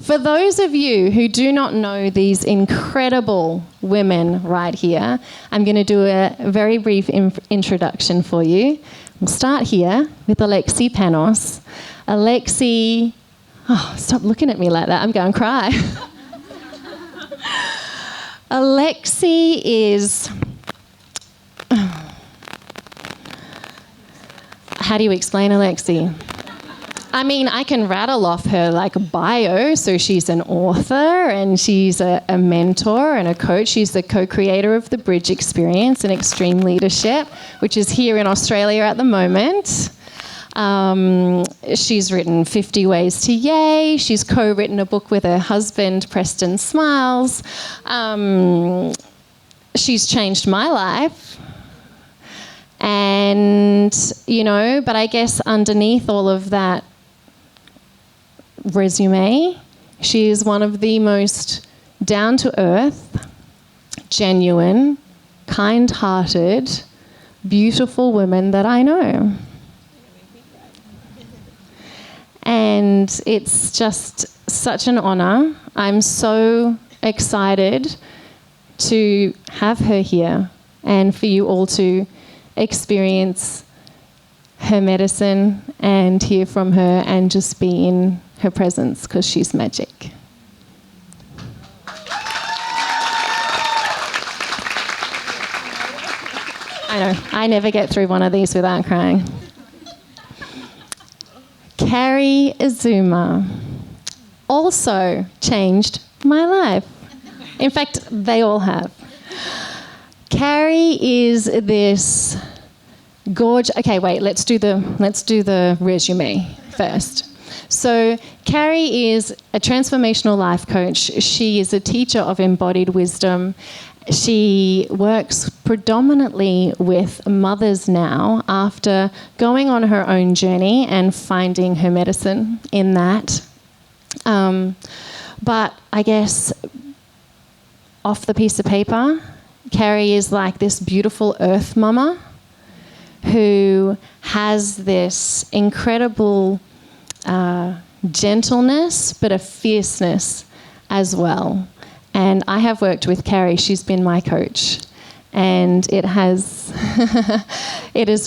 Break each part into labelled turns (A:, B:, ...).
A: For those of you who do not know these incredible women right here, I'm going to do a very brief introduction for you. We'll start here with Alexi Panos. Alexi, stop looking at me like that, I'm going to cry. Alexi is, how do you explain Alexi? I mean, I can rattle off her bio. So she's an author and she's a mentor and a coach. She's the co-creator of the Bridge Experience and Extreme Leadership, which is here in Australia at the moment. She's written 50 Ways to Yay. She's co-written a book with her husband, Preston Smiles. She's changed my life. And, but I guess underneath all of that resume, she is one of the most down-to-earth, genuine, kind-hearted, beautiful women that I know. And it's just such an honor. I'm so excited to have her here and for you all to experience her medicine and hear from her and just be in her presence because she's magic. I know, I never get through one of these without crying. Kari Azuma also changed my life. In fact, they all have. Kari is this gorgeous. Okay, wait. Let's do the resume first. So, Kari is a transformational life coach. She is a teacher of embodied wisdom. She works predominantly with mothers now after going on her own journey and finding her medicine in that. But I guess off the piece of paper, Kari is like this beautiful earth mama who has this incredible gentleness, but a fierceness as well. And I have worked with Kari. She's been my coach. And it has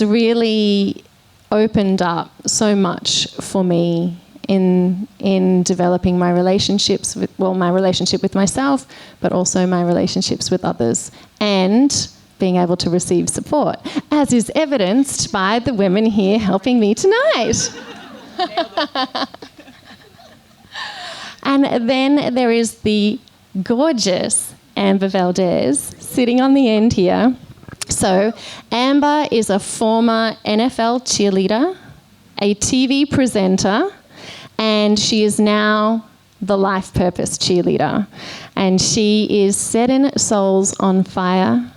A: really opened up so much for me in developing my relationships my relationship with myself, but also my relationships with others, and being able to receive support, as is evidenced by the women here helping me tonight. And then there is the gorgeous Amber Valdez sitting on the end here. So Amber is a former NFL cheerleader, a TV presenter, and she is now the life purpose cheerleader. And she is setting souls on fire,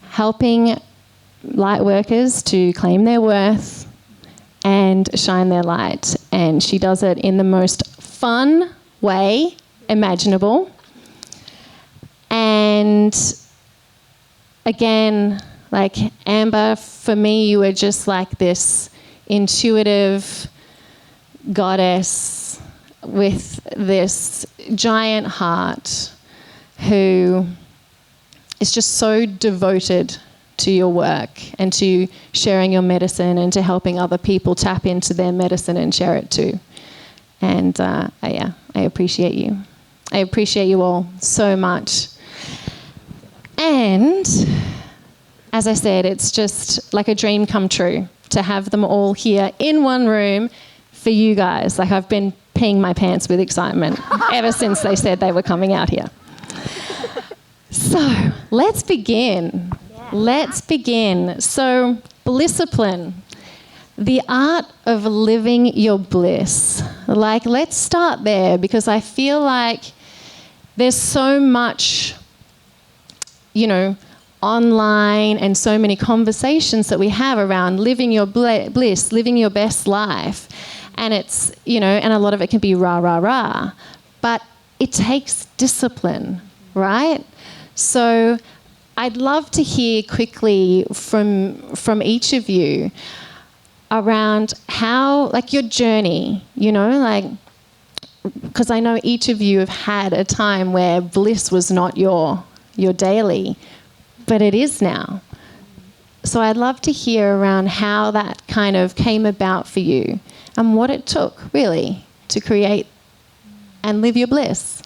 A: helping Lightworkers to claim their worth and shine their light. And she does it in the most fun way imaginable. And again, like Amber, for me, you were just like this intuitive goddess with this giant heart who is just so devoted to your work and to sharing your medicine and to helping other people tap into their medicine and share it too. And I appreciate you. I appreciate you all so much. And as I said, it's just like a dream come true to have them all here in one room for you guys. Like, I've been peeing my pants with excitement ever since they said they were coming out here. So let's begin. Yeah. Let's begin. So, Blissipline, the art of living your bliss. Like, let's start there, because I feel like there's so much, online and so many conversations that we have around living your bliss, living your best life. And it's, and a lot of it can be rah, rah, rah. But it takes discipline, right? So I'd love to hear quickly from each of you around how, like, your journey, because I know each of you have had a time where bliss was not your daily, but it is now. So I'd love to hear around how that kind of came about for you and what it took, really, to create and live your bliss.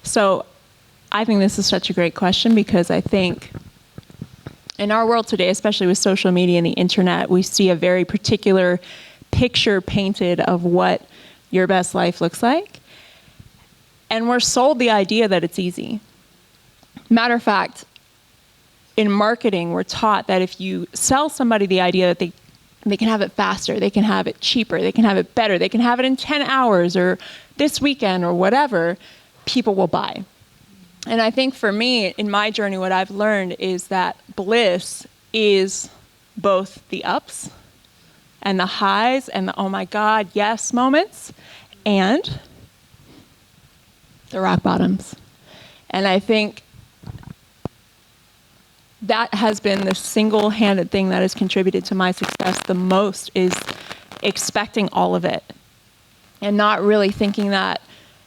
B: So I think this is such a great question, because I think in our world today, especially with social media and the internet, we see a very particular picture painted of what your best life looks like. And we're sold the idea that it's easy. Matter of fact, in marketing, we're taught that if you sell somebody the idea that they can have it faster, they can have it cheaper, they can have it better, they can have it in 10 hours or this weekend or whatever, people will buy. And I think for me, in my journey, what I've learned is that bliss is both the ups and the highs and the, oh my God, yes moments, and the rock bottoms. And I think that has been the single-handed thing that has contributed to my success the most, is expecting all of it and not really thinking that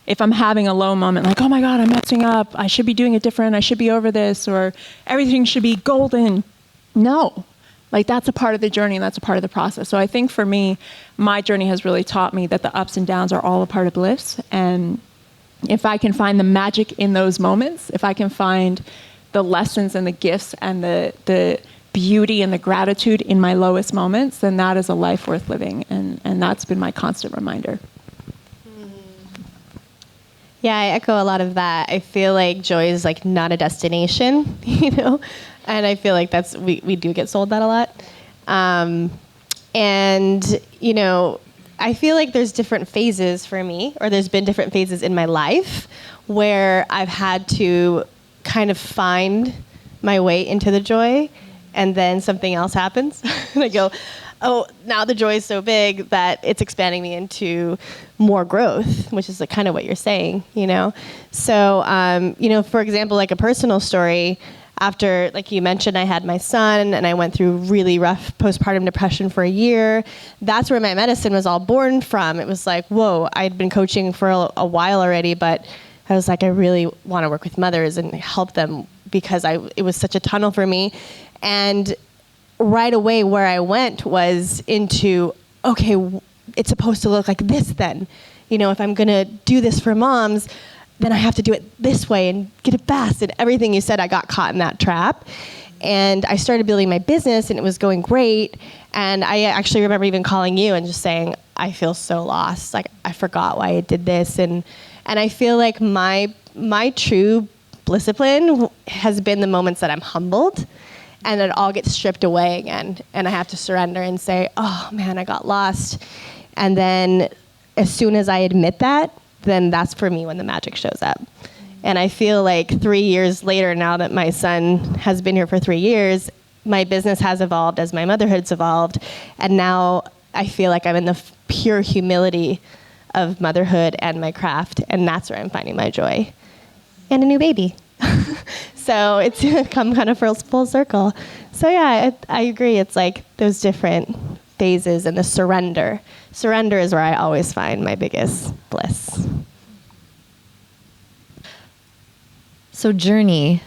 B: if I'm having a low moment, like, oh my God, I'm messing up, I should be doing it different, I should be over this, or everything should be golden. No, like that's a part of the journey and that's a part of the process. So I think for me, my journey has really taught me that the ups and downs are all a part of bliss. And if I can find the magic in those moments, if I can find the lessons and the gifts and the beauty and the gratitude in my lowest moments, then that is a life worth living. And that's been my constant reminder.
C: Yeah, I echo a lot of that. I feel like joy is like not a destination, you know, and I feel like that's, we do get sold that a lot. And, you know, I feel like there's different phases for me, or there's been different phases in my life where I've had to kind of find my way into the joy, and then something else happens. And I go, oh, now the joy is so big that it's expanding me into more growth, which is like kind of what you're saying, you know? So, you know, for example, like a personal story, after, like you mentioned, I had my son and I went through really rough postpartum depression for a year. That's where my medicine was all born from. It was like, whoa, I'd been coaching for a while already, but I was like, I really want to work with mothers and help them, because it was such a tunnel for me. And right away where I went was into, okay, it's supposed to look like this then. You know, if I'm going to do this for moms, then I have to do it this way and get it fast. And everything you said, I got caught in that trap. And I started building my business and it was going great. And I actually remember even calling you and just saying, I feel so lost. Like, I forgot why I did this. And I feel like my true blissipline has been the moments that I'm humbled and it all gets stripped away again. And I have to surrender and say, oh man, I got lost. And then as soon as I admit that, then that's for me when the magic shows up. And I feel like 3 years later, now that my son has been here for 3 years, my business has evolved as my motherhood's evolved. And now I feel like I'm in the pure humility of motherhood and my craft. And that's where I'm finding my joy. And a new baby. So it's come kind of full circle. So yeah, I agree. It's like those different phases and the surrender. Surrender is where I always find my biggest bliss.
D: So journey,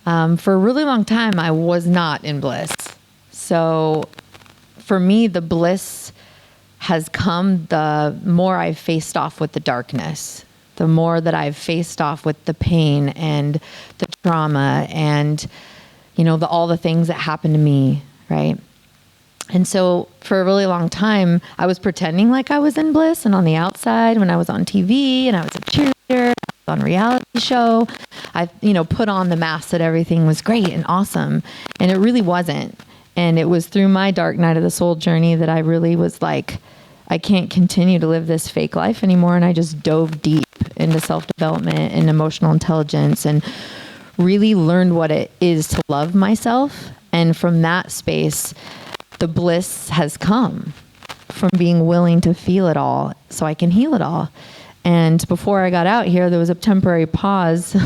D: for a really long time, I was not in bliss. So for me, the bliss has come the more I've faced off with the darkness, the more that I've faced off with the pain and the trauma and, you know, all the things that happened to me, right? And so for a really long time, I was pretending like I was in bliss, and on the outside, when I was on TV and I was a cheerleader, on a reality show, I, put on the mask that everything was great and awesome, and it really wasn't. And it was through my dark night of the soul journey that I really was like, I can't continue to live this fake life anymore. And I just dove deep into self-development and emotional intelligence and really learned what it is to love myself. And from that space, the bliss has come from being willing to feel it all so I can heal it all. And before I got out here, there was a temporary pause.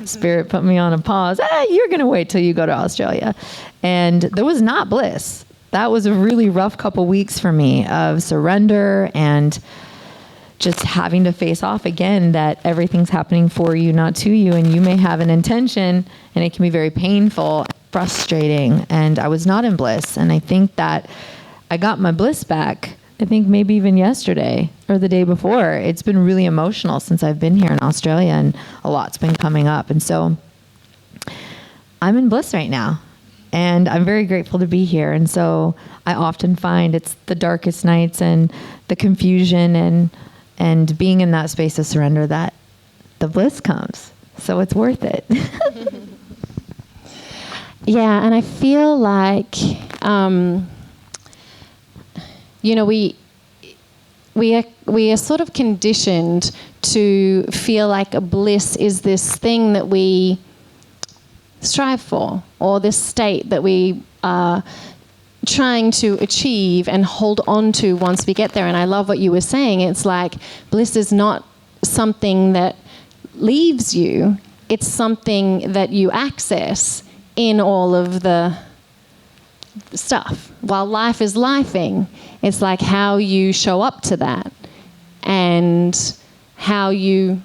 D: Spirit put me on a pause. You're going to wait till you go to Australia. And there was not bliss. That was a really rough couple weeks for me of surrender and just having to face off again that everything's happening for you, not to you, and you may have an intention, and it can be very painful, frustrating, and I was not in bliss. And I think that I got my bliss back, I think maybe even yesterday or the day before. It's been really emotional since I've been here in Australia, and a lot's been coming up. And so I'm in bliss right now, and I'm very grateful to be here. And so I often find it's the darkest nights and the confusion and being in that space of surrender that the bliss comes. So it's worth it.
A: Yeah, and I feel like, we are sort of conditioned to feel like a bliss is this thing that we strive for, or this state that we are trying to achieve and hold on to once we get there. And I love what you were saying. It's like bliss is not something that leaves you. It's something that you access in all of the stuff. While life is lifing, it's like how you show up to that and how you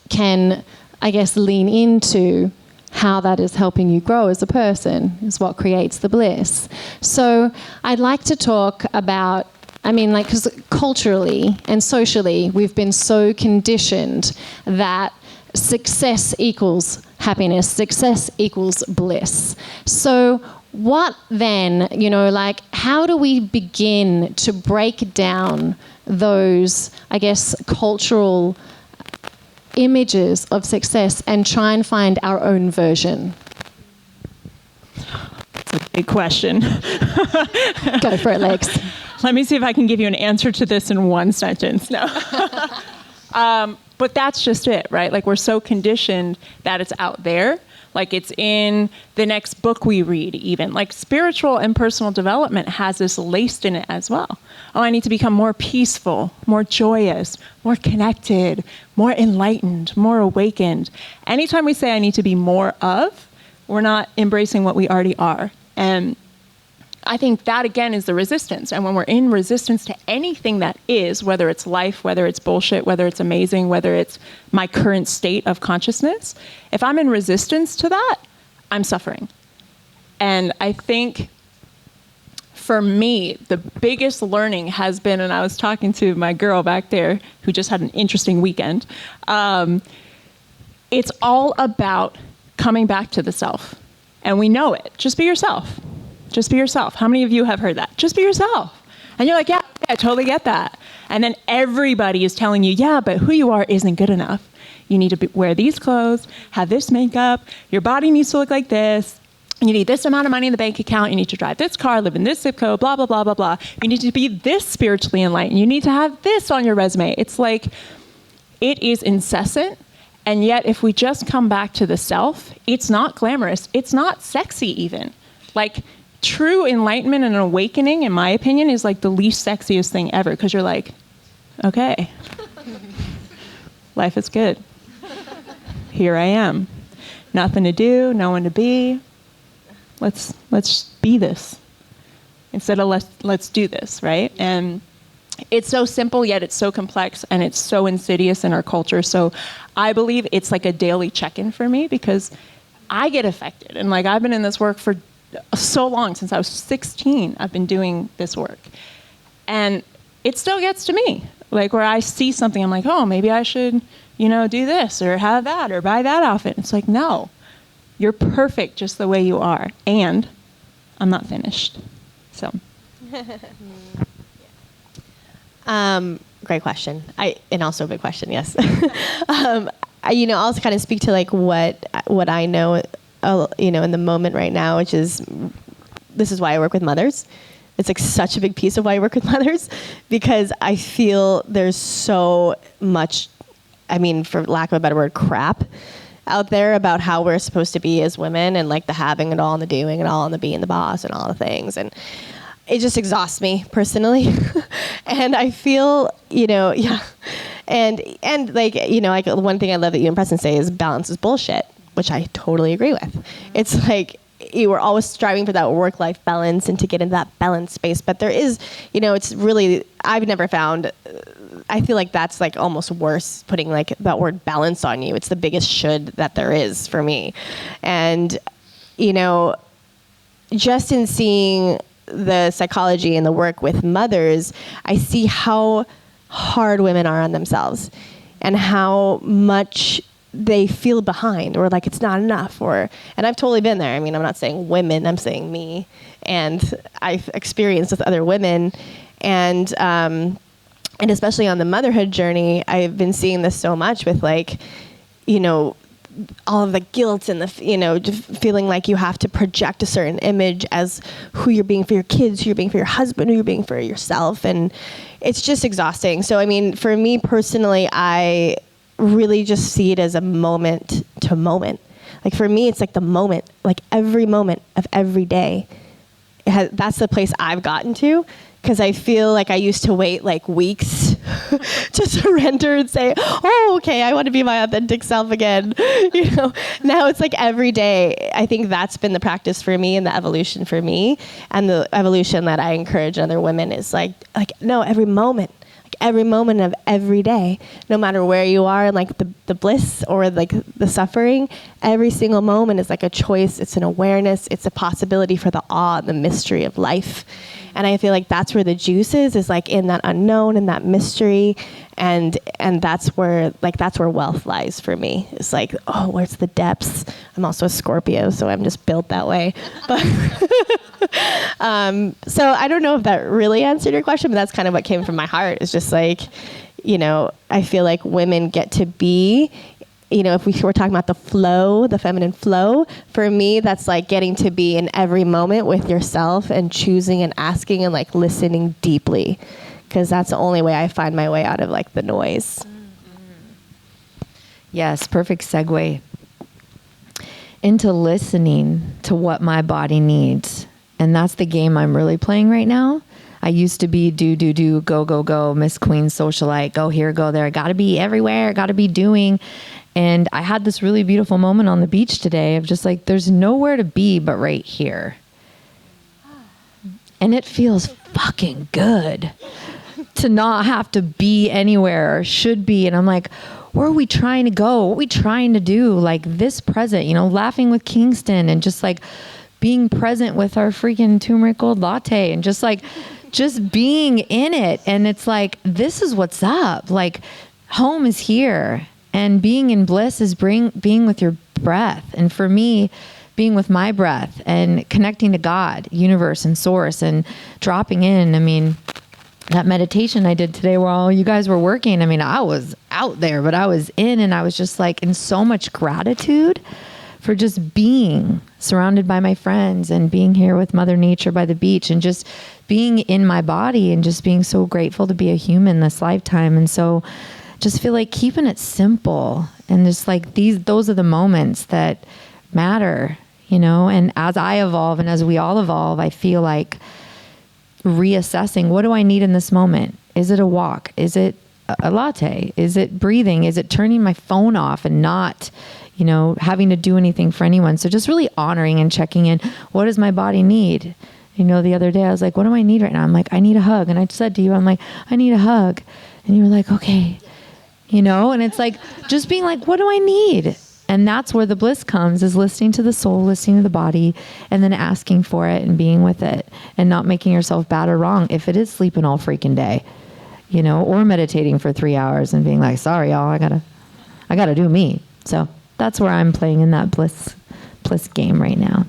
A: can, I guess, lean into how that is helping you grow as a person is what creates the bliss. So I'd like to talk about, because culturally and socially, we've been so conditioned that success equals happiness, success equals bliss. So what then, how do we begin to break down those, I guess, cultural images of success and try and find our own version?
B: That's a big question.
A: Go for it, Lex.
B: Let me see if I can give you an answer to this in one sentence. No. But that's just it, right? Like, we're so conditioned that it's out there. Like, it's in the next book we read, even. Like, spiritual and personal development has this laced in it as well. Oh, I need to become more peaceful, more joyous, more connected, more enlightened, more awakened. Anytime we say I need to be more of, we're not embracing what we already are. And I think that, again, is the resistance. And when we're in resistance to anything that is, whether it's life, whether it's bullshit, whether it's amazing, whether it's my current state of consciousness, if I'm in resistance to that, I'm suffering. And I think for me, the biggest learning has been, and I was talking to my girl back there who just had an interesting weekend, it's all about coming back to the self. And we know it. Just be yourself. Just be yourself. How many of you have heard that? Just be yourself. And you're like, yeah, I totally get that. And then everybody is telling you, yeah, but who you are isn't good enough. You need to wear these clothes, have this makeup, your body needs to look like this, you need this amount of money in the bank account, you need to drive this car, live in this zip code, blah, blah, blah, blah, blah. You need to be this spiritually enlightened. You need to have this on your resume. It's like, it is incessant. And yet, if we just come back to the self, it's not glamorous. It's not sexy even. Like, true enlightenment and awakening, in my opinion, is like the least sexiest thing ever, because you're like, okay, life is good. Here I am. Nothing to do, no one to be. Let's be this instead of let's do this, right? And it's so simple, yet it's so complex, and it's so insidious in our culture. So I believe it's like a daily check-in for me, because I get affected. And like, I've been in this work for so long, since I was 16, I've been doing this work. And it still gets to me. Like, where I see something, I'm like, oh, maybe I should, do this or have that or buy that outfit. It's like, no, you're perfect just the way you are. And I'm not finished. So.
C: Great question. And also a big question, yes. I'll also kind of speak to like what I know, in the moment right now, which is, this is why I work with mothers. It's like such a big piece of why I work with mothers, because I feel there's so much, for lack of a better word, crap out there about how we're supposed to be as women, and like the having it all and the doing it all and the being the boss and all the things. And it just exhausts me personally. And I feel, yeah. And like, like one thing I love that you and Preston say is balance is bullshit, which I totally agree with. It's like, you were always striving for that work-life balance and to get into that balance space. But there is, it's really, I've never found I feel like that's like almost worse, putting like that word balance on you. It's the biggest should that there is for me. And, you know, just in seeing the psychology and the work with mothers, I see how hard women are on themselves and how much they feel behind, or like it's not enough, and I've totally been there. I mean, I'm not saying women, I'm saying me, and I've experienced with other women, and especially on the motherhood journey, I've been seeing this so much with, like, you know, all of the guilt and the, you know, just feeling like you have to project a certain image as who you're being for your kids, who you're being for your husband, who you're being for yourself. And it's just exhausting. So, I mean, for me personally, I really just see it as a moment to moment. Like for me, it's like the moment, like every moment of every day. That's the place I've gotten to. Because I feel like I used to wait like weeks to surrender and say, oh, okay, I want to be my authentic self again. You know, now it's like every day. I think that's been the practice for me and the evolution for me. And the evolution that I encourage other women is like no, every moment of every day, no matter where you are, and like the bliss or like the suffering, every single moment is like a choice. It's an awareness. It's a possibility for the awe and the mystery of life. And I feel like that's where the juice is like in that unknown and that mystery. And that's where wealth lies for me. It's like, oh, where's the depths? I'm also a Scorpio, so I'm just built that way. But so I don't know if that really answered your question, but that's kind of what came from my heart. It's just like, you know, I feel like women get to be, you know, if we were talking about the flow, the feminine flow, for me, that's like getting to be in every moment with yourself and choosing and asking and like listening deeply, because that's the only way I find my way out of like the noise.
D: Yes, perfect segue into listening to what my body needs. And that's the game I'm really playing right now. I used to be do, go, Miss Queen socialite, go here, go there. Gotta be everywhere, gotta be doing. And I had this really beautiful moment on the beach today of just like, there's nowhere to be but right here. And it feels fucking good to not have to be anywhere or should be. And I'm like, where are we trying to go? What are we trying to do? Like this present, you know, laughing with Kingston and just like being present with our freaking turmeric gold latte and just like, just being in it. And it's like, this is what's up. Like home is here. And being in bliss is being with your breath. And for me, being with my breath and connecting to God, universe, and source, and dropping in. I mean, that meditation I did today while all you guys were working, I mean, I was out there, but I was in, and I was just like in so much gratitude for just being surrounded by my friends and being here with Mother Nature by the beach and just being in my body and just being so grateful to be a human this lifetime. And so just feel like keeping it simple and just like those are the moments that matter, you know. And as I evolve and as we all evolve, I feel like reassessing, what do I need in this moment? Is it a walk? Is it a latte? Is it breathing? Is it turning my phone off and not, you know, having to do anything for anyone? So just really honoring and checking in. What does my body need? You know, the other day I was like, what do I need right now? I'm like, I need a hug. And I said to you, I'm like, I need a hug. And you were like, okay. You know, and it's like, just being like, what do I need? And that's where the bliss comes, is listening to the soul, listening to the body, and then asking for it and being with it and not making yourself bad or wrong if it is sleeping all freaking day, you know, or meditating for 3 hours and being like, sorry, y'all, I gotta do me. So that's where I'm playing in that bliss game right now.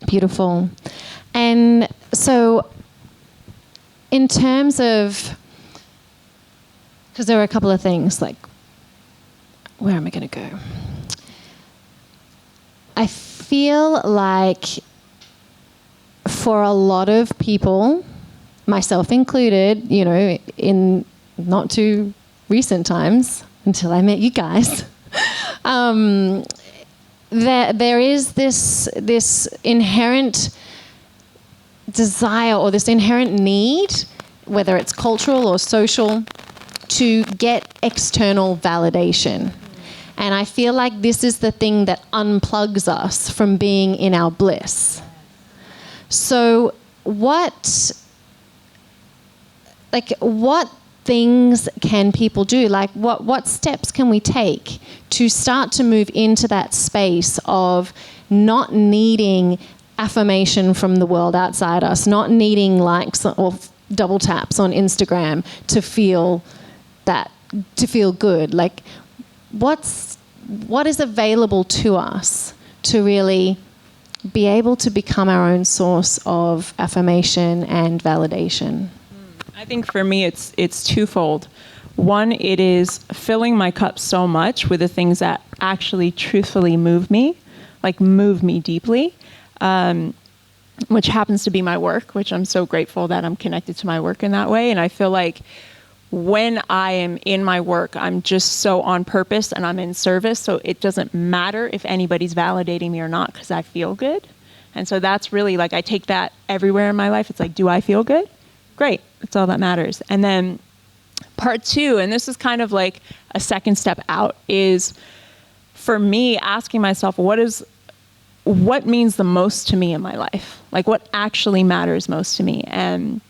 A: Beautiful. And so in terms of, because there were a couple of things like, where am I going to go? I feel like for a lot of people, myself included, you know, in not too recent times, until I met you guys, there is this inherent desire or this inherent need, whether it's cultural or social, to get external validation. And I feel like this is the thing that unplugs us from being in our bliss. So what things can people do? Like, what steps can we take to start to move into that space of not needing affirmation from the world outside us, not needing likes or double taps on Instagram to feel good? Like, what is available to us to really be able to become our own source of affirmation and validation?
B: I think for me, it's twofold. One, it is filling my cup so much with the things that actually truthfully move me, like move me deeply, which happens to be my work, which I'm so grateful that I'm connected to my work in that way. And I feel like when I am in my work, I'm just so on purpose and I'm in service. So it doesn't matter if anybody's validating me or not, because I feel good. And so that's really like, I take that everywhere in my life. It's like, do I feel good? Great. That's all that matters. And then part two, and this is kind of like a second step out, is for me asking myself, what means the most to me in my life? Like, what actually matters most to me? And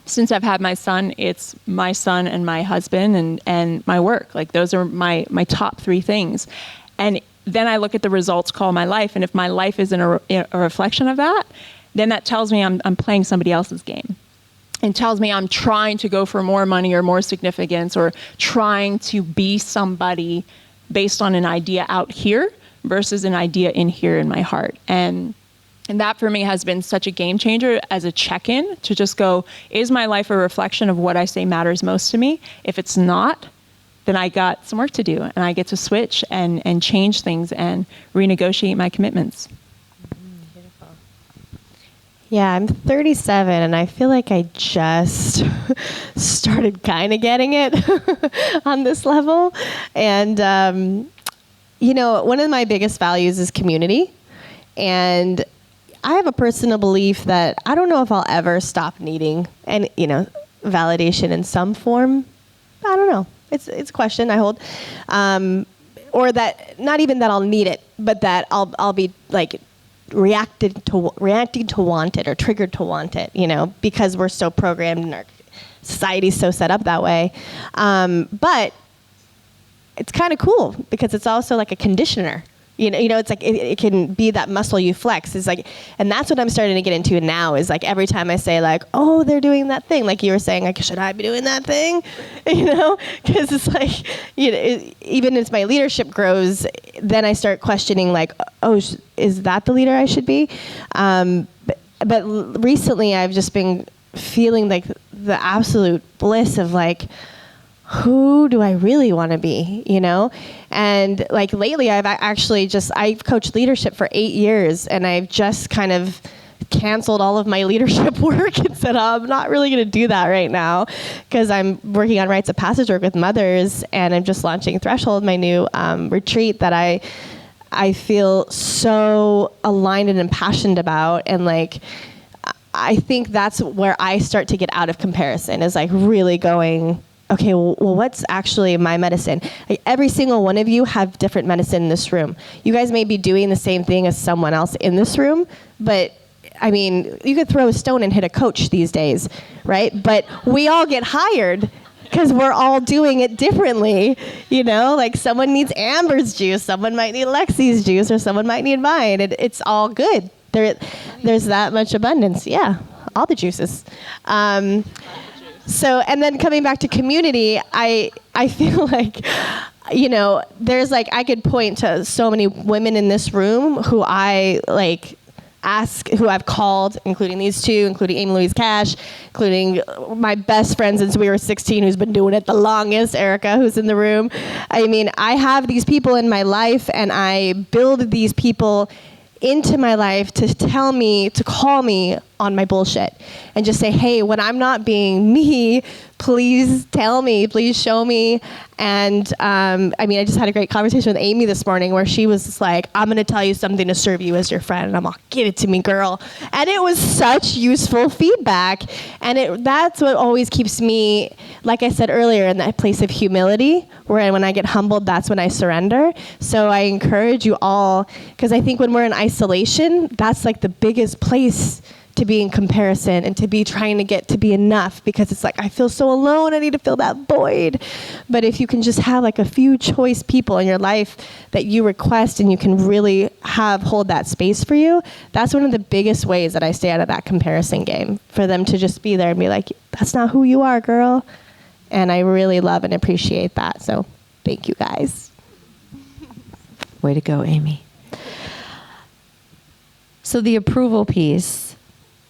B: since I've had my son, it's my son and my husband and my work. Like, those are my top three things. And then I look at the results call my life. And if my life isn't a reflection of that, then that tells me I'm playing somebody else's game. And tells me I'm trying to go for more money or more significance, or trying to be somebody based on an idea out here versus an idea in here in my heart. And that for me has been such a game changer as a check-in to just go, is my life a reflection of what I say matters most to me? If it's not, then I got some work to do, and I get to switch and change things and renegotiate my commitments.
C: Yeah, I'm 37, and I feel like I just started kind of getting it on this level. And, one of my biggest values is community. And I have a personal belief that I don't know if I'll ever stop needing validation in some form. I don't know. It's a question I hold. Or that, not even that I'll need it, but that I'll be like, reacting to want it or triggered to want it, because we're so programmed and our society's so set up that way. But it's kind of cool because it's also like a conditioner. It's like it can be that muscle you flex. It's like, and that's what I'm starting to get into now. Is like every time I say like, oh, they're doing that thing, like you were saying, like, should I be doing that thing? Because it's like, even as my leadership grows, then I start questioning like, oh, is that the leader I should be? But recently, I've just been feeling like the absolute bliss of like, who do I really want to be, And like lately I've coached leadership for 8 years, and I've just kind of canceled all of my leadership work and said, oh, I'm not really going to do that right now because I'm working on rites of passage work with mothers, and I'm just launching Threshold, my new retreat that I feel so aligned and impassioned about. And like, I think that's where I start to get out of comparison, is like really going, okay, well, what's actually my medicine? Like, every single one of you have different medicine in this room. You guys may be doing the same thing as someone else in this room, but I mean, you could throw a stone and hit a coach these days, right? But we all get hired because we're all doing it differently, Like someone needs Amber's juice, someone might need Lexi's juice, or someone might need mine. It's all good. There's that much abundance. Yeah, all the juices. So, and then coming back to community, I feel like, there's like, I could point to so many women in this room who I like who I've called, including these two, including Amy Louise Cash, including my best friend since we were 16, who's been doing it the longest, Erica, who's in the room. I mean, I have these people in my life, and I build these people into my life to call me on my bullshit and just say, hey, when I'm not being me, please tell me, please show me. And I just had a great conversation with Amy this morning where she was just like, I'm going to tell you something to serve you as your friend. And I'm like, give it to me, girl. And it was such useful feedback. And that's what always keeps me, like I said earlier, in that place of humility, where when I get humbled, that's when I surrender. So I encourage you all, because I think when we're in isolation, that's like the biggest place to be in comparison and to be trying to get to be enough, because it's like, I feel so alone. I need to fill that void. But if you can just have like a few choice people in your life that you request and you can really hold that space for you, that's one of the biggest ways that I stay out of that comparison game, for them to just be there and be like, that's not who you are, girl. And I really love and appreciate that. So thank you guys.
D: Way to go, Amy. So the approval piece,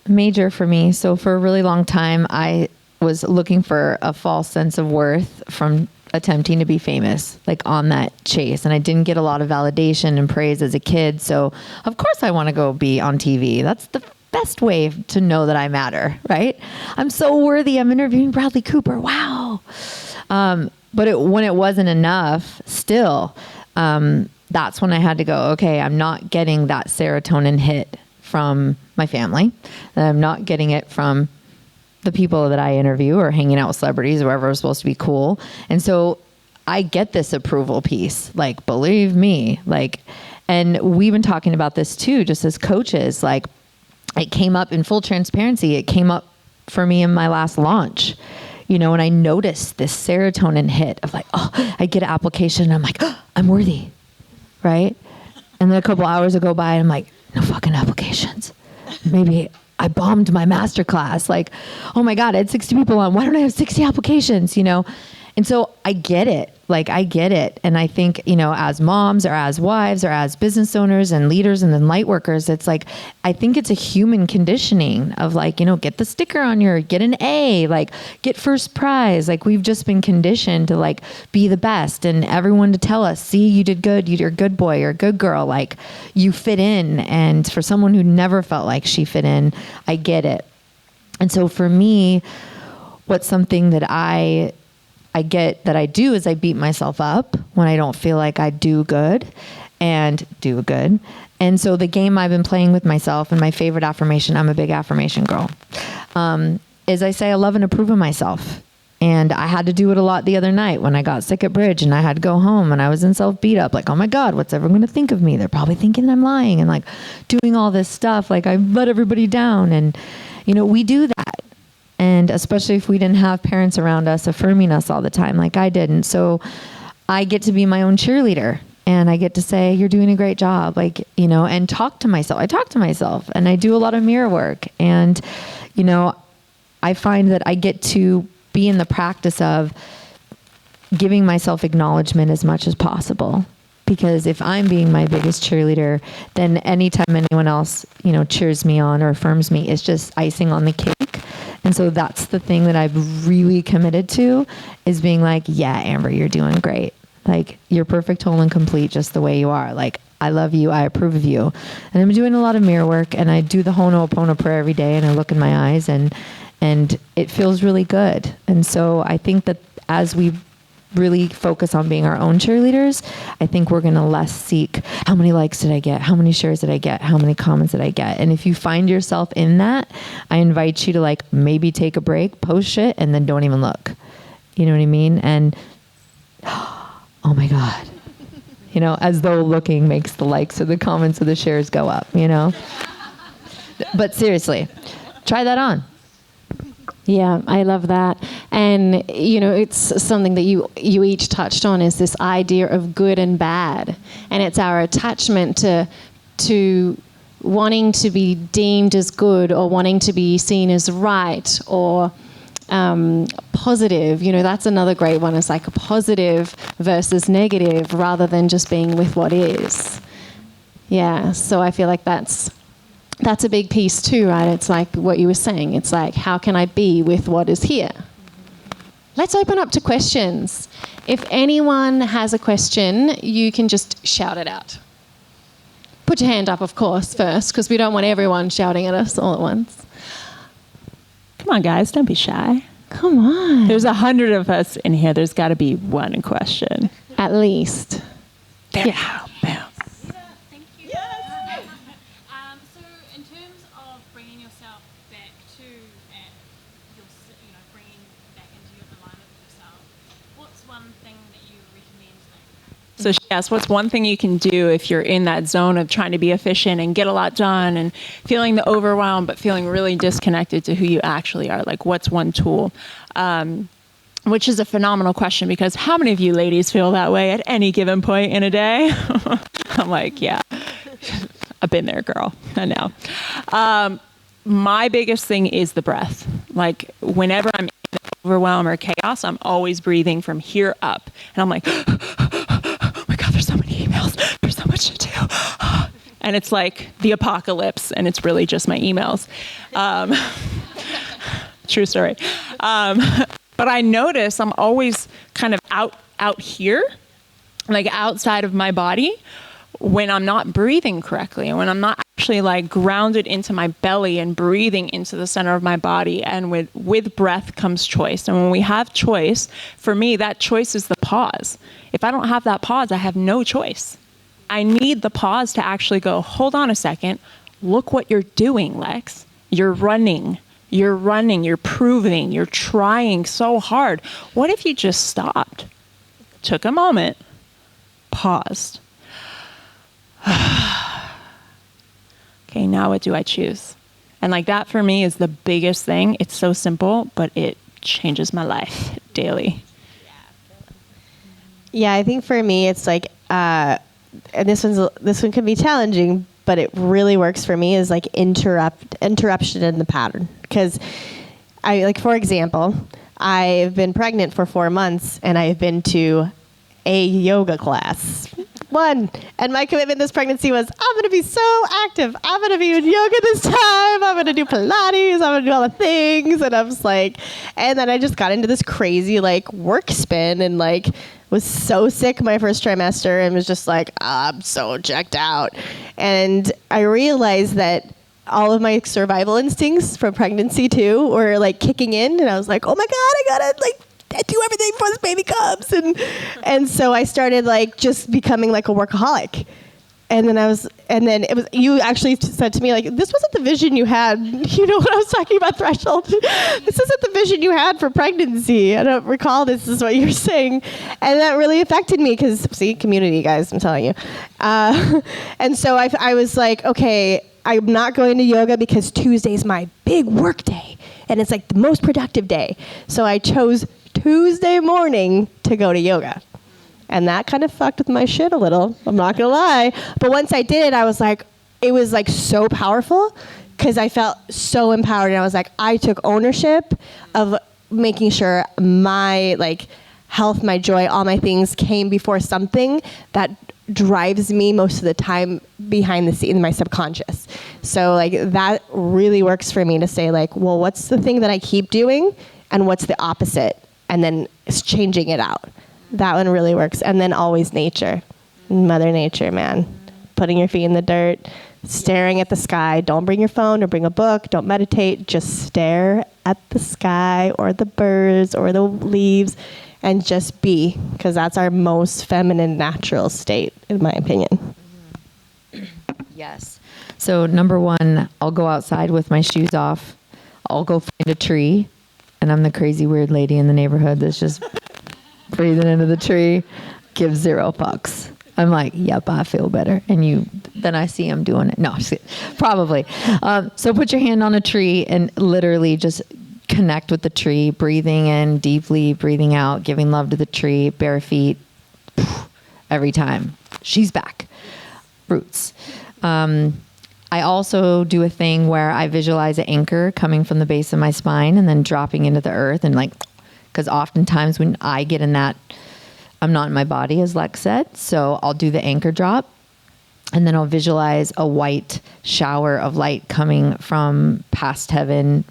D: major for me. So for a really long time, I was looking for a false sense of worth from attempting to be famous, like on that chase. And I didn't get a lot of validation and praise as a kid. So of course I want to go be on TV. That's the best way to know that I matter, right? I'm so worthy. I'm interviewing Bradley Cooper. Wow. But when it wasn't enough, still, that's when I had to go, okay, I'm not getting that serotonin hit from my family. I'm not getting it from the people that I interview or hanging out with celebrities or wherever I'm supposed to be cool. And so I get this approval piece, like, believe me, like, and we've been talking about this too, just as coaches, like, it came up in full transparency. It came up for me in my last launch, and I noticed this serotonin hit of like, oh, I get an application and I'm like, oh, I'm worthy. Right. And then a couple hours would go by and I'm like, no fucking applications. Maybe I bombed my masterclass. Like, oh my God, I had 60 people on. Why don't I have 60 applications? And so I get it. Like, I get it. And I think, as moms or as wives or as business owners and leaders and then light workers, it's like, I think it's a human conditioning of like, get the sticker on get an A, like get first prize. Like, we've just been conditioned to like be the best and everyone to tell us, see, you did good. You're a good boy or a good girl. Like, you fit in. And for someone who never felt like she fit in, I get it. And so for me, what's something that I get that I do is I beat myself up when I don't feel like I do good. And so the game I've been playing with myself, and my favorite affirmation, I'm a big affirmation girl, is I say I love and approve of myself. And I had to do it a lot the other night when I got sick at Bridge and I had to go home and I was in self beat up, like, oh my God, what's everyone going to think of me? They're probably thinking I'm lying and like doing all this stuff. Like, I let everybody down. And, we do that. And especially if we didn't have parents around us affirming us all the time, like I didn't. So I get to be my own cheerleader and I get to say, you're doing a great job. Like, and talk to myself. I talk to myself and I do a lot of mirror work. And, I find that I get to be in the practice of giving myself acknowledgement as much as possible. Because if I'm being my biggest cheerleader, then anytime anyone else, cheers me on or affirms me, it's just icing on the cake. And so that's the thing that I've really committed to, is being like, yeah, Amber, you're doing great. Like, you're perfect, whole, and complete just the way you are. Like, I love you. I approve of you. And I'm doing a lot of mirror work, and I do the Ho'oponopono prayer every day, and I look in my eyes, and it feels really good. And so I think that as we really focus on being our own cheerleaders, I think we're going to less seek, how many likes did I get? How many shares did I get? How many comments did I get? And if you find yourself in that, I invite you to like maybe take a break, post shit, and then don't even look. You know what I mean? And oh my God, as though looking makes the likes or the comments or the shares go up, But seriously, try that on.
A: Yeah, I love that. And, it's something that you each touched on, is this idea of good and bad. And it's our attachment to wanting to be deemed as good or wanting to be seen as right or positive. That's another great one. It's like a positive versus negative rather than just being with what is. Yeah, so I feel like that's a big piece too, right? It's like what you were saying. It's like, how can I be with what is here? Let's open up to questions. If anyone has a question, you can just shout it out. Put your hand up, of course, first, because we don't want everyone shouting at us all at once.
B: Come on, guys, don't be shy.
A: Come on.
B: There's 100 of us in here. There's got to be one question.
A: At least.
B: There
A: Yeah.
B: we go. Boom.
E: So in terms of bringing yourself back to, bringing back into your alignment with yourself, what's one thing that you recommend
B: So she asked, what's one thing you can do if you're in that zone of trying to be efficient and get a lot done and feeling the overwhelm, but feeling really disconnected to who you actually are? Like, what's one tool? Which is a phenomenal question, because how many of you ladies feel that way at any given point in a day? I'm like, yeah, I've been there, girl. I know. My biggest thing is the breath. Like, whenever I'm in overwhelm or chaos, I'm always breathing from here up. And I'm like, oh my God, there's so many emails. There's so much to do. And it's like the apocalypse, and it's really just my emails. True story. But I notice I'm always kind of out here, like outside of my body, when I'm not breathing correctly, and when I'm not actually like grounded into my belly and breathing into the center of my body. And with breath comes choice. And when we have choice, for me, that choice is the pause. If I don't have that pause, I have no choice. I need the pause to actually go, hold on a second. Look what you're doing, Lex. You're running, you're proving, you're trying so hard. What if you just stopped, took a moment, paused? Okay, now what do I choose? And like that for me is the biggest thing. It's so simple, but it changes my life daily.
C: Yeah, I think for me it's like, and this one can be challenging, but it really works for me, is like interruption in the pattern. Because for example, I've been pregnant for 4 months and I've been to a yoga class. One. And my commitment this pregnancy was, I'm going to be so active. I'm going to be in yoga this time. I'm going to do Pilates. I'm going to do all the things. And I was like, and then I just got into this crazy like work spin, and like was so sick my first trimester and was just like, I'm so checked out. And I realized that all of my survival instincts from pregnancy too were like kicking in. And I was like, oh my God, I gotta like do everything before this baby comes. And so I started like just becoming like a workaholic. And then you actually said to me, like, this wasn't the vision you had. You know, when I was talking about threshold, this isn't the vision you had for pregnancy. I don't recall this is what you were saying. And that really affected me because, see, community, guys, I'm telling you. And so I was like, okay, I'm not going to yoga because Tuesday's my big work day. And it's like the most productive day. So I chose Tuesday morning to go to yoga. And that kind of fucked with my shit a little. I'm not going to lie. But once I did, I was like, it was like so powerful because I felt so empowered. And I was like, I took ownership of making sure my like health, my joy, all my things came before something that drives me most of the time behind the scene in my subconscious. So like that really works for me to say like, well, what's the thing that I keep doing and what's the opposite? And then it's changing it out. That one really works. And then always nature. Mother Nature, man. Putting your feet in the dirt, staring at the sky. Don't bring your phone or bring a book. Don't meditate. Just stare at the sky or the birds or the leaves and just be, because that's our most feminine, natural state, in my opinion.
D: Yes. So number one, I'll go outside with my shoes off. I'll go find a tree. And I'm the crazy weird lady in the neighborhood that's just breathing into the tree, gives 0 fucks. I'm like, yep, I feel better. And then I see him doing it. No, probably. So put your hand on a tree and literally just connect with the tree, breathing in deeply, breathing out, giving love to the tree, bare feet, every time. She's back. Roots. I also do a thing where I visualize an anchor coming from the base of my spine and then dropping into the earth, and like, because oftentimes when I get in that, I'm not in my body, as Lex said. So I'll do the anchor drop, and then I'll visualize a white shower of light coming from past heaven,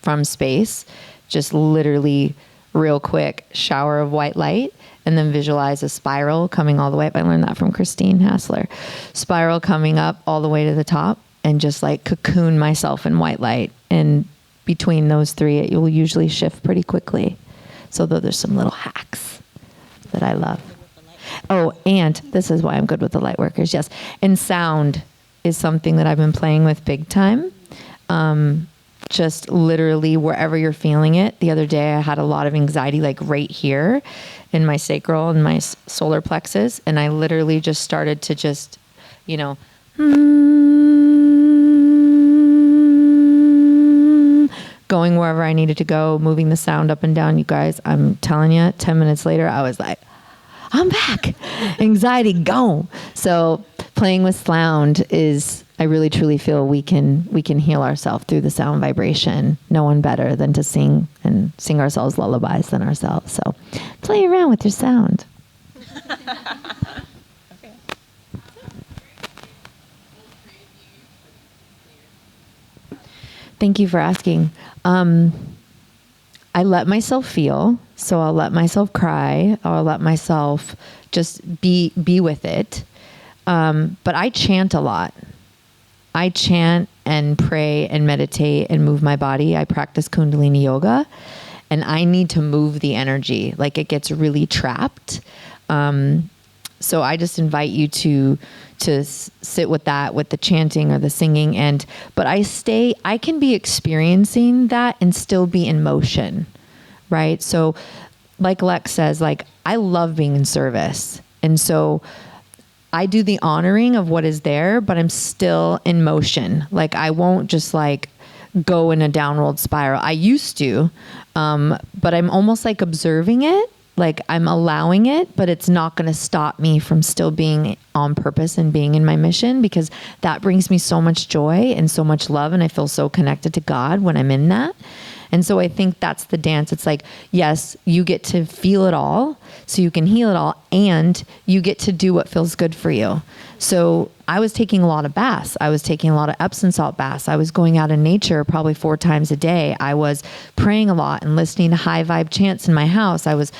D: from space, just literally real quick shower of white light, and then visualize a spiral coming all the way up. I learned that from Christine Hassler. Spiral coming up all the way to the top, and just like cocoon myself in white light. And between those three, it will usually shift pretty quickly. So there's some little hacks that I love. Oh, and this is why I'm good with the Lightworkers, yes. And sound is something that I've been playing with big time. just literally wherever you're feeling it. The other day I had a lot of anxiety, like right here in my sacral and my solar plexus. And I literally just started to just, you know, going wherever I needed to go, moving the sound up and down. You guys, I'm telling you, 10 minutes later, I was like, I'm back. Anxiety gone. So playing with sound is, I really truly feel we can heal ourselves through the sound vibration. No one better than to sing and sing ourselves lullabies than ourselves. So play around with your sound. Thank you for asking. I let myself feel, so I'll let myself cry, or I'll let myself just be with it. But I chant a lot. I chant and pray and meditate and move my body. I practice Kundalini yoga, and I need to move the energy. Like, it gets really trapped. So I just invite you to sit with that, with the chanting or the singing. But I can be experiencing that and still be in motion, right? So like Lex says, like, I love being in service. And so I do the honoring of what is there, but I'm still in motion. Like, I won't just like go in a downward spiral. I used to, but I'm almost like observing it. Like, I'm allowing it, but it's not going to stop me from still being on purpose and being in my mission, because that brings me so much joy and so much love. And I feel so connected to God when I'm in that. And so I think that's the dance. It's like, yes, you get to feel it all so you can heal it all, and you get to do what feels good for you. So I was taking a lot of baths. I was taking a lot of Epsom salt baths. I was going out in nature probably 4 times a day. I was praying a lot and listening to high vibe chants in my house. I was,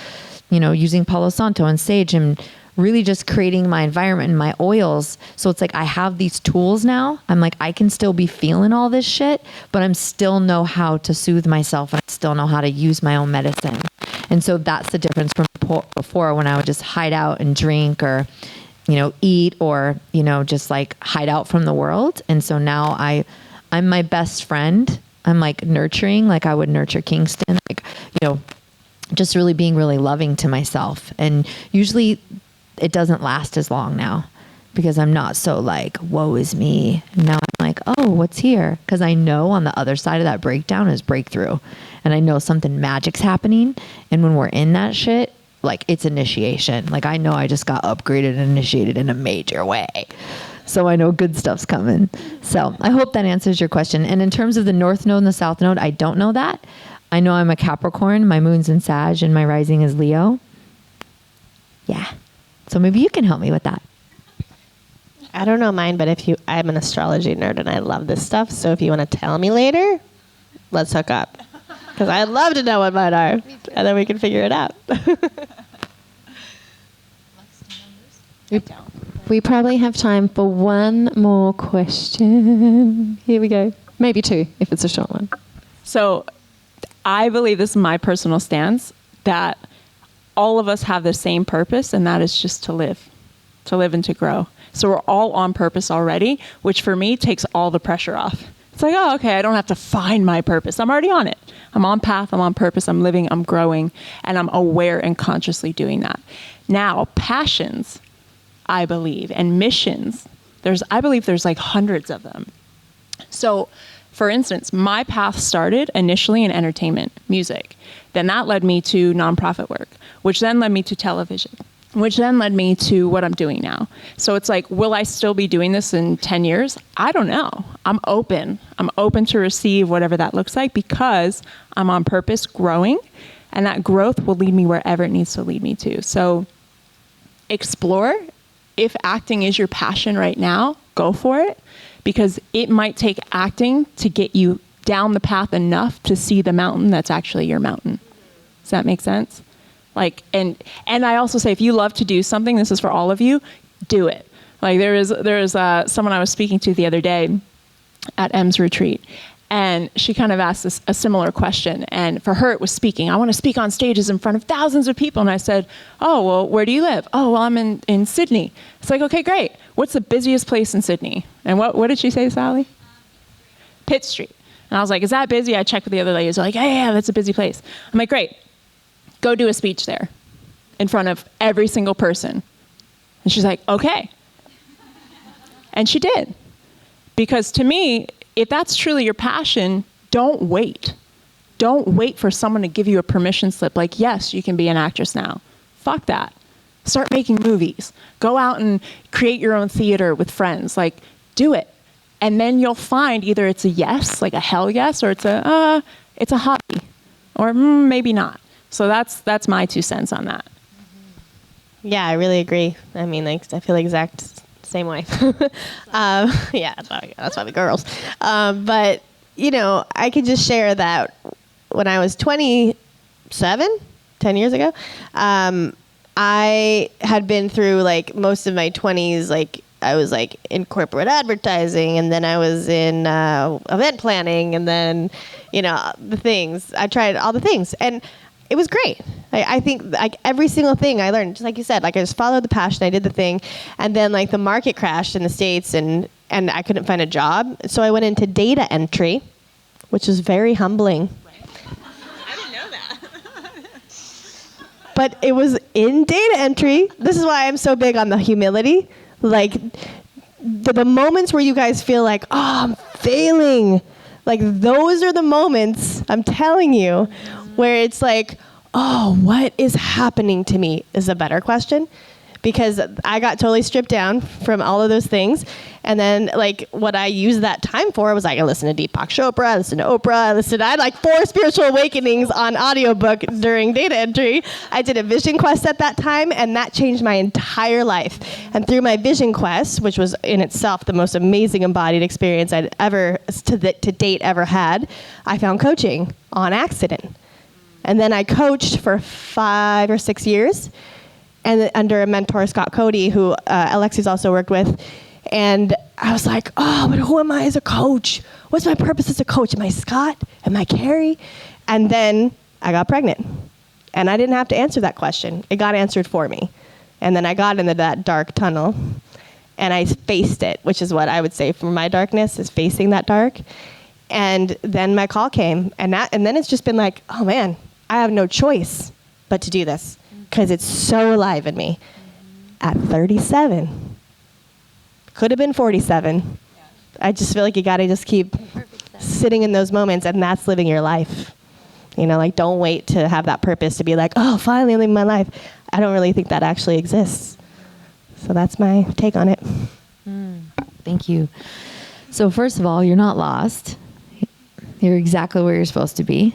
D: using Palo Santo and sage and really just creating my environment and my oils. So it's like, I have these tools now. I'm like, I can still be feeling all this shit, but I'm still know how to soothe myself, and I still know how to use my own medicine. And so that's the difference from before, when I would just hide out and drink or, eat or, just like hide out from the world. And so now I'm my best friend. I'm like nurturing, like I would nurture Kingston, like, just really being really loving to myself. And usually it doesn't last as long now, because I'm not so like, woe is me. And now I'm like, oh, what's here? Because I know on the other side of that breakdown is breakthrough. And I know something magic's happening. And when we're in that shit, like, it's initiation. Like, I know I just got upgraded and initiated in a major way. So I know good stuff's coming. So I hope that answers your question. And in terms of the North Node and the South Node, I don't know that. I know I'm a Capricorn. My moon's in Sag and my rising is Leo. Yeah. So maybe you can help me with that.
C: I don't know mine, but I'm an astrology nerd and I love this stuff. So if you want to tell me later, let's hook up. Because I'd love to know what mine are. And then we can figure it out.
A: We probably have time for one more question. Here we go. Maybe 2, if it's a short one.
B: So I believe, this is my personal stance, that all of us have the same purpose, and that is just to live and to grow. So we're all on purpose already, which for me takes all the pressure off. It's like, oh, okay, I don't have to find my purpose. I'm already on it. I'm on path, I'm on purpose, I'm living, I'm growing, and I'm aware and consciously doing that. Now, passions, I believe, and missions, I believe there's like hundreds of them. So, for instance, my path started initially in entertainment, music. Then that led me to nonprofit work, which then led me to television, which then led me to what I'm doing now. So it's like, will I still be doing this in 10 years? I don't know. I'm open. I'm open to receive whatever that looks like, because I'm on purpose growing, and that growth will lead me wherever it needs to lead me to. So explore. If acting is your passion right now, go for it, because it might take acting to get you down the path enough to see the mountain that's actually your mountain. Does that make sense? Like, and I also say, if you love to do something, this is for all of you, do it. Like, there is someone I was speaking to the other day at M's retreat, and she kind of asked a similar question. And for her, it was speaking. I want to speak on stages in front of thousands of people. And I said, oh, well, where do you live? Oh, well, I'm in Sydney. It's like, okay, great. What's the busiest place in Sydney? And what did she say, Sally? Pitt Street. And I was like, is that busy? I checked with the other ladies. They're like, yeah, that's a busy place. I'm like, great. Go do a speech there in front of every single person. And she's like, okay. And she did. Because to me, if that's truly your passion, don't wait. Don't wait for someone to give you a permission slip. Like, yes, you can be an actress now. Fuck that. Start making movies. Go out and create your own theater with friends. Like, do it. And then you'll find either it's a yes, like a hell yes, or it's a hobby, or maybe not. So that's my 2 cents on that.
C: Yeah, I really agree. I mean, like, I feel the exact same way. Yeah, that's why we girls. But, you know, I could just share that when I was 27, 10 years ago, I had been through, like, most of my 20s, like, I was like in corporate advertising, and then I was in event planning, and then, you know, the things. I tried all the things, and it was great. I think like every single thing I learned, just like you said, like I just followed the passion, I did the thing, and then like the market crashed in the States, and I couldn't find a job, so I went into data entry, which was very humbling.
B: I didn't know that.
C: But it was in data entry. This is why I'm so big on the humility. Like, the moments where you guys feel like, oh, I'm failing. Like, those are the moments, I'm telling you, where it's like, oh, what is happening to me is a better question. Because I got totally stripped down from all of those things. And then, like, what I used that time for was, like, I listened to Deepak Chopra, I listened to Oprah, I had, like, 4 spiritual awakenings on audiobook during data entry. I did a vision quest at that time, and that changed my entire life. And through my vision quest, which was in itself the most amazing embodied experience I'd ever, to date, ever had, I found coaching on accident. And then I coached for 5 or 6 years, and under a mentor, Scott Cody, who Alexi's also worked with. And I was like, oh, but who am I as a coach? What's my purpose as a coach? Am I Scott? Am I Kari? And then I got pregnant. And I didn't have to answer that question. It got answered for me. And then I got into that dark tunnel, and I faced it, which is what I would say for my darkness, is facing that dark. And then my call came, and then it's just been like, oh man, I have no choice but to do this, because it's so alive in me. At 37. Could have been 47. I just feel like you got to just keep sitting in those moments, and that's living your life. You know, like, don't wait to have that purpose to be like, oh, finally I'm living my life. I don't really think that actually exists. So that's my take on it.
D: Thank you. So first of all, you're not lost. You're exactly where you're supposed to be.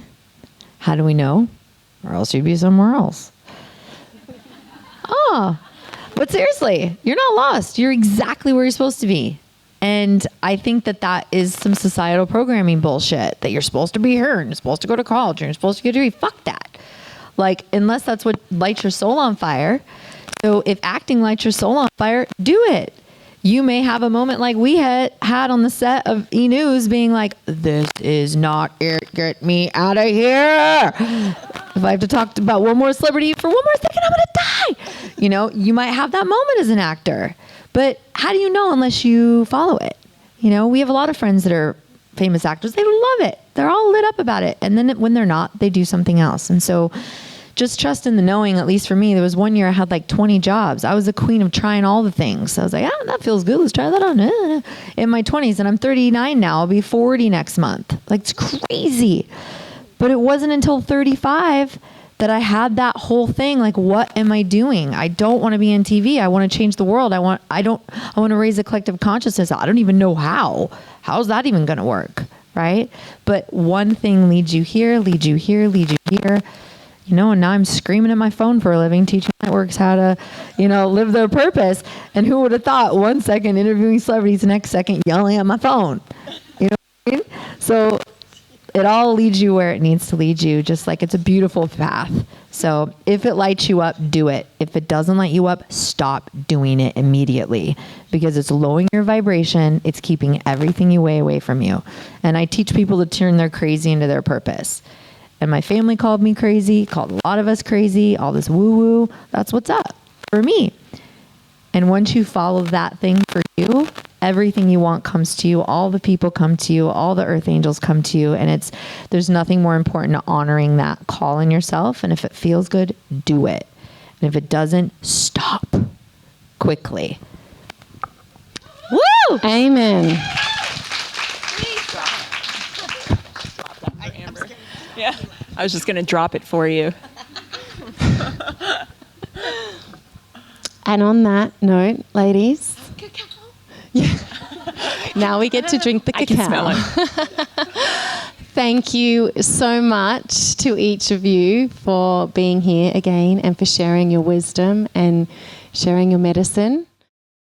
D: How do we know? Or else you'd be somewhere else. But seriously, you're not lost. You're exactly where you're supposed to be. And I think that is some societal programming bullshit, that you're supposed to be here and you're supposed to go to college and you're supposed to get a degree. Fuck that. Like, unless that's what lights your soul on fire. So if acting lights your soul on fire, do it. You may have a moment like we had on the set of E! News, being like, this is not it. Get me out of here. If I have to talk about one more celebrity for one more second, I'm going to die. You know, you might have that moment as an actor. But how do you know unless you follow it? You know, we have a lot of friends that are famous actors. They love it. They're all lit up about it. And then when they're not, they do something else. And so just trust in the knowing. At least for me, there was one year I had like 20 jobs. I was the queen of trying all the things. So I was like, that feels good. Let's try that on. In my 20s, and I'm 39 now. I'll be 40 next month. Like, it's crazy. But it wasn't until 35 that I had that whole thing. Like, what am I doing? I don't want to be on TV. I want to change the world. I want to raise a collective consciousness. I don't even know how. How's that even going to work? Right? But one thing leads you here, leads you here, leads you here. You know, and now I'm screaming at my phone for a living, teaching networks how to, you know, live their purpose. And who would have thought 1 second interviewing celebrities, the next second yelling at my phone? You know what I mean? So it all leads you where it needs to lead you, just like it's a beautiful path. So if it lights you up, do it. If it doesn't light you up, stop doing it immediately, because it's lowering your vibration. It's keeping everything away from you. And I teach people to turn their crazy into their purpose. And my family called me crazy, called a lot of us crazy, all this woo-woo. That's what's up for me. And once you follow that thing for you, everything you want comes to you. All the people come to you. All the earth angels come to you. And there's nothing more important to honoring that call in yourself. And if it feels good, do it. And if it doesn't, stop quickly. Woo!
A: Amen.
B: Yeah. I was just going to drop it for you.
A: And on that note, ladies, now we get to drink the cacao.
B: I can smell it.
A: Thank you so much to each of you for being here again and for sharing your wisdom and sharing your medicine.